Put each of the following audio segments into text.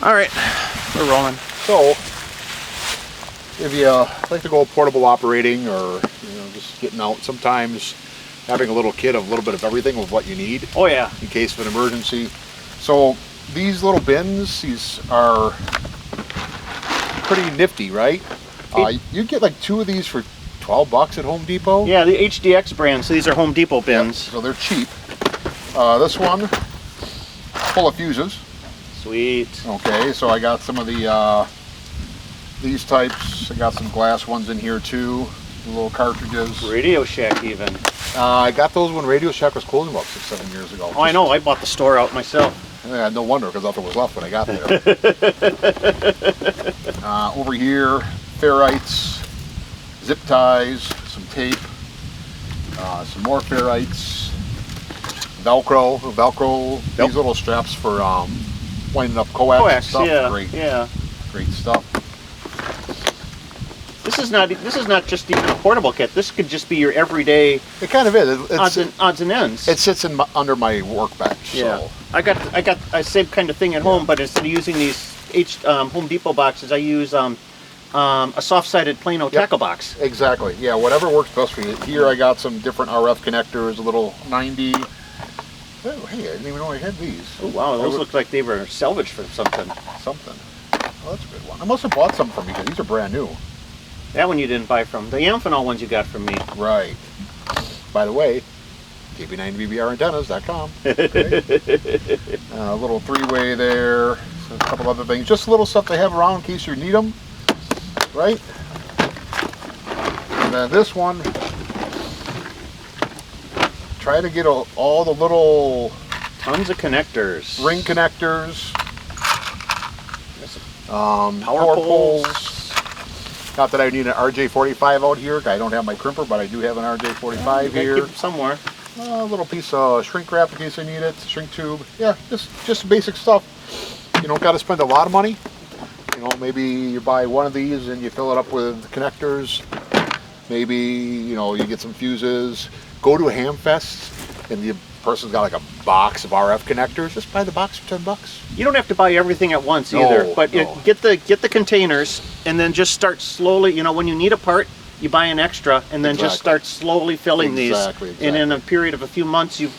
All right, we're rolling. So, if you like to go portable operating, or just getting out, sometimes having a little kit of a little bit of everything with what you need. Oh yeah. In case of an emergency. So these little bins, these are pretty nifty, right? You get like 2 of these for $12 at Home Depot. Yeah, the HDX brand. So these are Home Depot bins. Yep, so they're cheap. This one, full of fuses. Sweet. Okay, so I got some of the these types. I got some glass ones in here too. Little cartridges. Radio Shack even. I got those when Radio Shack was closing about 6-7 years ago. Oh, I know. I bought the store out myself. Yeah, no wonder, because nothing was left when I got there. Over here, ferrites, zip ties, some tape, some more ferrites, Velcro. Yep. These little straps for winding up coax and stuff. Yeah, great stuff. This is not just even a portable kit. This could just be your everyday. It kind of is. Odds and ends. It sits under my workbench. Yeah. So. I got a same kind of thing at home, but instead of using these Home Depot boxes, I use a soft-sided Plano tackle box. Exactly. Yeah. Whatever works best for you. Here I got some different RF connectors. A little 90. Oh, hey, I didn't even know I had these. Oh wow, those look like they were salvaged from something. Oh, that's a good one. I must have bought some from you because these are brand new. That one you didn't buy from. The Amphenol ones you got from me. Right. By the way, KB9VBR Antennas.com. A little 3-way there. A couple other things. Just little stuff they have around in case you need them. Right? And then this one, try to get all the little... Tons of connectors. Ring connectors. Power poles. Not that I need an RJ45 out here. I don't have my crimper, but I do have an RJ45 here. Keep it somewhere. A little piece of shrink wrap in case I need it. Shrink tube. Yeah, just basic stuff. You don't got to spend a lot of money. Maybe you buy one of these and you fill it up with connectors. Maybe you get some fuses. Go to a ham fest and the person's got like a box of RF connectors. Just buy the box for $10. You don't have to buy everything at once either, but get the containers and then just start slowly. When you need a part, you buy an extra and then just start slowly filling these. And in a period of a few months, you've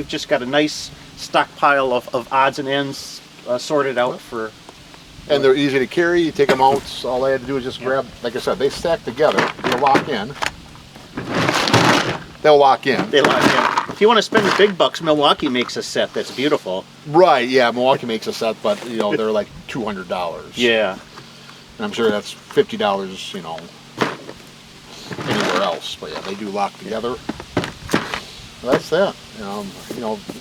just got a nice stockpile of odds and ends sorted out for. And they're easy to carry. You take them out. All I had to do is just grab. Like I said, they stack together. They lock in. They'll lock in. They lock in. If you want to spend the big bucks, Milwaukee makes a set that's beautiful. Right, yeah, Milwaukee makes a set, but they're like $200. Yeah. And I'm sure that's $50, anywhere else. But yeah, they do lock together. Well, that's that.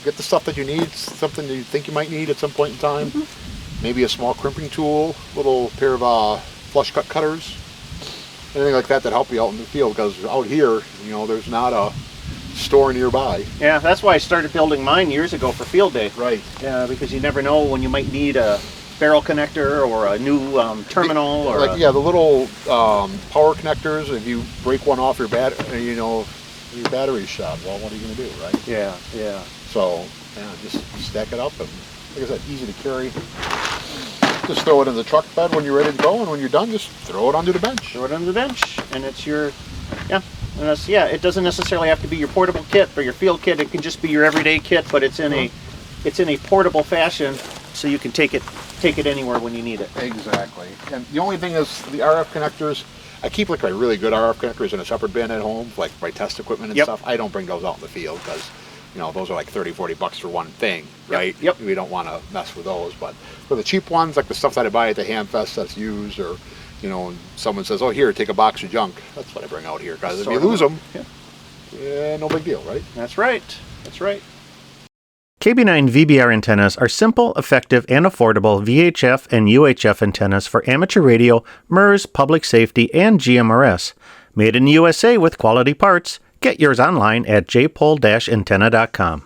Get the stuff that you need, something that you think you might need at some point in time. Mm-hmm. Maybe a small crimping tool, little pair of flush cut cutters, anything like that help you out in the field, because out here, there's not a store nearby. Yeah, that's why I started building mine years ago for field day. Right. Yeah, because you never know when you might need a barrel connector or a new terminal the little power connectors. If you break one off your your battery's shot, well, what are you going to do, right? Yeah. So just stack it up, and like I said, easy to carry. Just throw it in the truck bed when you're ready to go, and when you're done, just throw it onto the bench. Throw it on the bench, and it's your it doesn't necessarily have to be your portable kit or your field kit. It can just be your everyday kit, but it's in a portable fashion, so you can take it anywhere when you need it. Exactly. And the only thing is the RF connectors. I keep like my really good RF connectors in a separate bin at home, like my test equipment and stuff. I don't bring those out in the field because those are like $30-40 for one thing, right? Yep. We don't want to mess with those. But for the cheap ones, like the stuff that I buy at the ham fest that's used, or and someone says, "Oh, here, take a box of junk." That's what I bring out here, because if you lose them, no big deal, right? That's right. KB9VBR antennas are simple, effective, and affordable VHF and UHF antennas for amateur radio, MERS, public safety, and GMRS. Made in the USA with quality parts. Get yours online at jpole-antenna.com.